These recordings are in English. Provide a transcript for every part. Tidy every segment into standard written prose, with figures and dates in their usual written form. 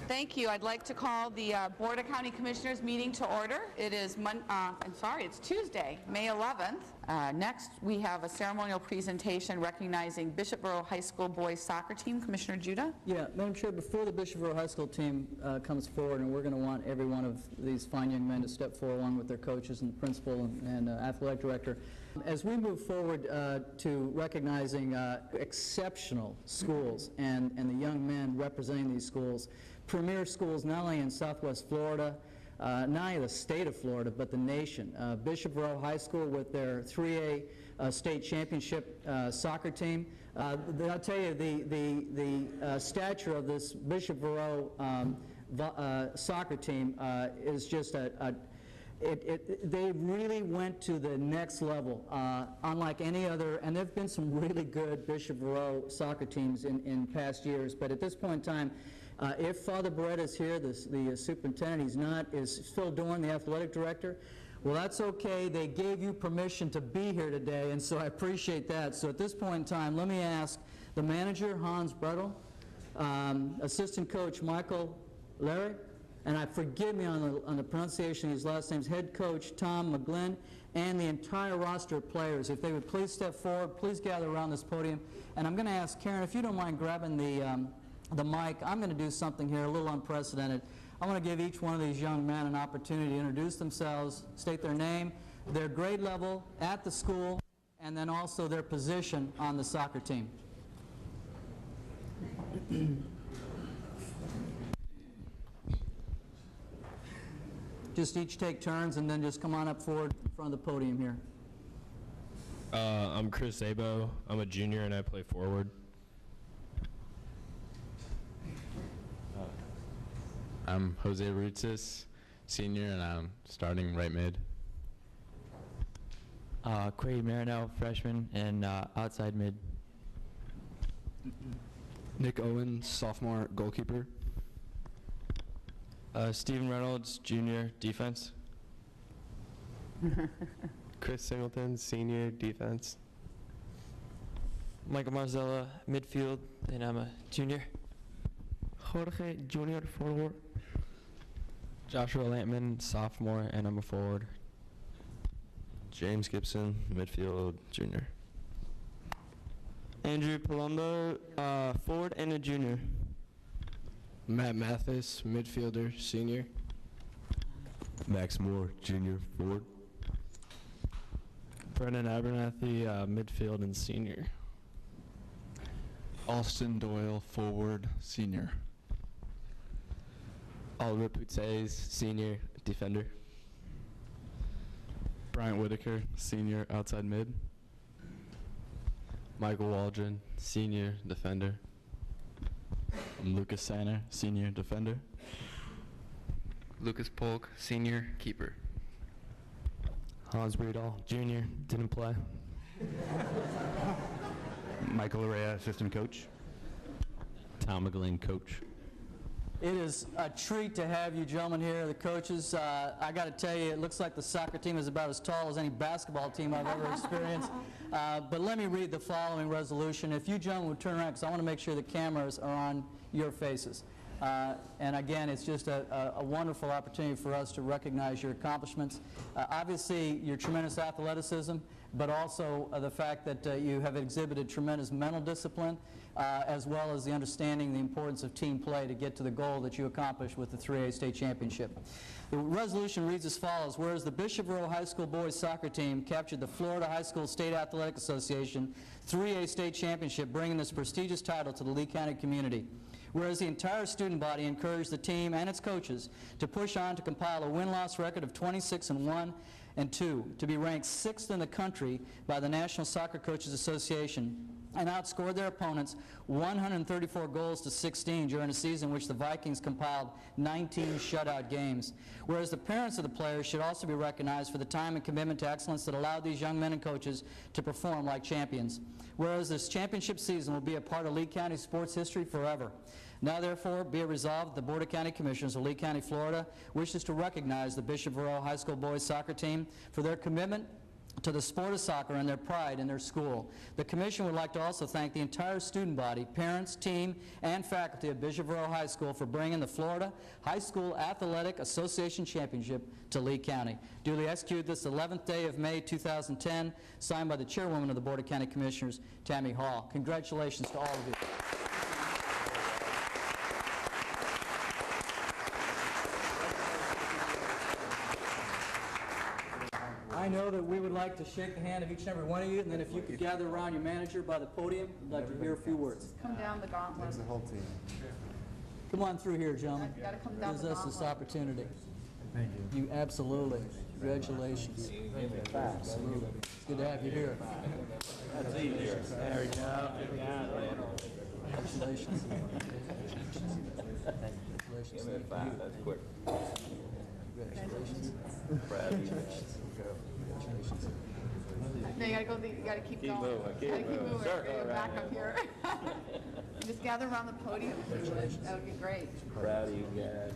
Thank you. I'd like to call the Board of County Commissioners meeting to order. It is it's Tuesday, May 11th. Next, we have a ceremonial presentation recognizing Bishop Verot High School boys soccer team. Commissioner Judah? Yeah, Madam Chair, before the Bishop Verot High School team comes forward, and we're going to want every one of these fine young men to step forward along with their coaches and principal and athletic director. As we move forward to recognizing exceptional schools and the young men representing these schools, premier schools not only in Southwest Florida, not only the state of Florida, but the nation. Bishop Verot High School with their 3A state championship soccer team. I'll tell you, the stature of this Bishop Verot soccer team is just they really went to the next level, unlike any other, and there have been some really good Bishop Verot soccer teams in past years, but at this point in time, if Father Beretta is here, the superintendent, he's not, is Phil Dorn, the athletic director. Well, that's okay. They gave you permission to be here today, and so I appreciate that. So at this point in time, let me ask the manager, Hans Brettel, assistant coach, Michael Larry, and forgive me on the pronunciation of these last names, head coach Tom McGlynn, and the entire roster of players. If they would please step forward, please gather around this podium. And I'm going to ask Karen, if you don't mind grabbing the mic, I'm going to do something here a little unprecedented. I want to give each one of these young men an opportunity to introduce themselves, state their name, their grade level at the school, and then also their position on the soccer team. Just each take turns and then just come on up forward in front of the podium here. I'm Chris Abo. I'm a junior and I play forward. I'm Jose Rutzis, senior, and I'm starting right mid. Quade Marino, freshman, and outside mid. Nick Owen, sophomore goalkeeper. Steven Reynolds, junior, defense. Chris Singleton, senior, defense. Michael Marzella, midfield, and I'm a junior. Jorge, junior, forward. Joshua Lampman, sophomore, and I'm a forward. James Gibson, midfield, junior. Andrew Palumbo, forward and a junior. Matt Mathis, midfielder, senior. Max Moore, junior, forward. Brennan Abernathy, midfield and senior. Austin Doyle, forward, senior. Oliver Putez, senior, defender. Bryant Whitaker, senior, outside mid. Michael Waldron, senior, defender. Lucas Sanner, senior, defender. Lucas Polk, senior, keeper. Hans Breedall, junior, didn't play. Michael Arrea, assistant coach. Tom McGlynn, coach. It is a treat to have you gentlemen here, the coaches. I got to tell you, it looks like the soccer team is about as tall as any basketball team I've ever experienced. But let me read the following resolution. If you gentlemen would turn around, because I want to make sure the cameras are on your faces. And again, it's just a wonderful opportunity for us to recognize your accomplishments. Obviously, your tremendous athleticism, but also the fact that you have exhibited tremendous mental discipline, as well as the understanding the importance of team play to get to the goal that you accomplished with the 3A state championship. The resolution reads as follows: whereas the Bishop Verot High School boys soccer team captured the Florida High School State Athletic Association 3A state championship, bringing this prestigious title to the Lee County community. Whereas the entire student body encouraged the team and its coaches to push on to compile a win-loss record of 26-1 and 2, to be ranked 6th in the country by the National Soccer Coaches Association, and outscored their opponents 134 goals to 16 during a season in which the Vikings compiled 19 shutout games. Whereas the parents of the players should also be recognized for the time and commitment to excellence that allowed these young men and coaches to perform like champions. Whereas this championship season will be a part of Lee County sports history forever. Now therefore be it resolved that the Board of County Commissioners of Lee County, Florida wishes to recognize the Bishop Verot High School boys soccer team for their commitment to the sport of soccer and their pride in their school. The Commission would like to also thank the entire student body, parents, team, and faculty of Bishop Verot High School for bringing the Florida High School Athletic Association Championship to Lee County. Duly executed this 11th day of May 2010, signed by the Chairwoman of the Board of County Commissioners, Tammy Hall. Congratulations to all of you. I know that we would like to shake the hand of each and every one of you, and then if you could gather around your manager by the podium, I'd like to hear a few words. Come down the gauntlet. The whole team. Come on through here, gentlemen. You gotta come down Gives the us this gauntlet. opportunity. Thank you. You absolutely. Congratulations. Absolutely. It's good to have you here. That's easier. There we go. Congratulations. Congratulations. That's quick. Congratulations. No, you gotta go, you gotta keep going. You gotta keep moving. You're back up here. Just gather around the podium. That would be great. Proud of you guys.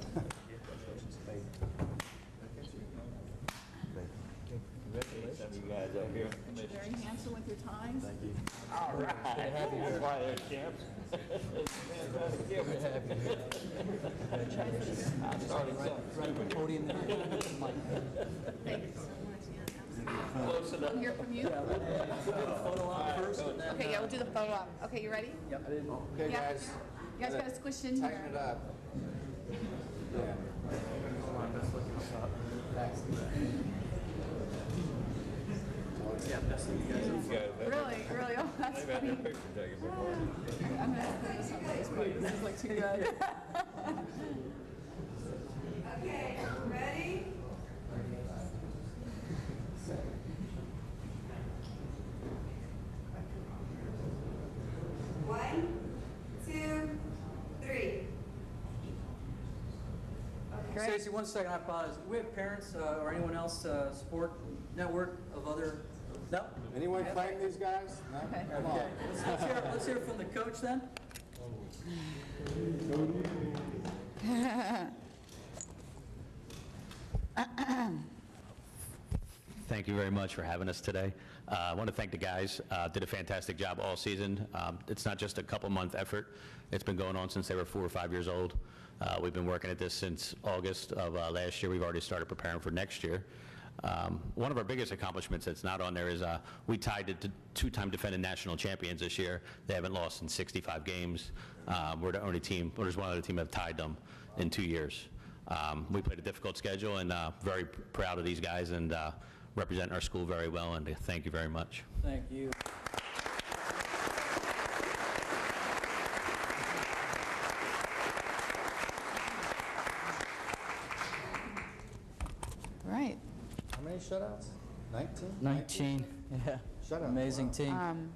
Congratulations. You guys up here. Very handsome with your ties. Thank you. All right. That's why they're champs. Good to have you here. Congratulations. I started something. Right at the podium there. Thank you so much. Close enough. We'll hear from you. Yeah, we'll do the photo op first, and then... Okay, yeah, we'll do the photo op. Okay, you ready? Yep. Okay, Yeah. guys. You guys gotta squish in Tighten it here. up. Yeah. Really, really, oh, that's funny. I'm gonna put this on Facebook. This is like too good. Okay, ready? One, two, three. Great. Stacy, one second, I apologize. Do we have parents or anyone else, support network of other? No? Anyone claim these guys? No? Okay. Come on. Okay. Let's hear from the coach then. Thank you very much for having us today. I want to thank the guys. Did a fantastic job all season. It's not just a couple-month effort. It's been going on since they were 4 or 5 years old. We've been working at this since August of last year. We've already started preparing for next year. One of our biggest accomplishments that's not on there is we tied it to two-time defending national champions this year. They haven't lost in 65 games. We're the only team, or there's one other team that have tied them in 2 years. We played a difficult schedule, and very proud of these guys, and representing our school very well, and thank you very much. Thank you. Right. How many shutouts? 19? 19. Yeah. Shutout. Amazing Wow. team.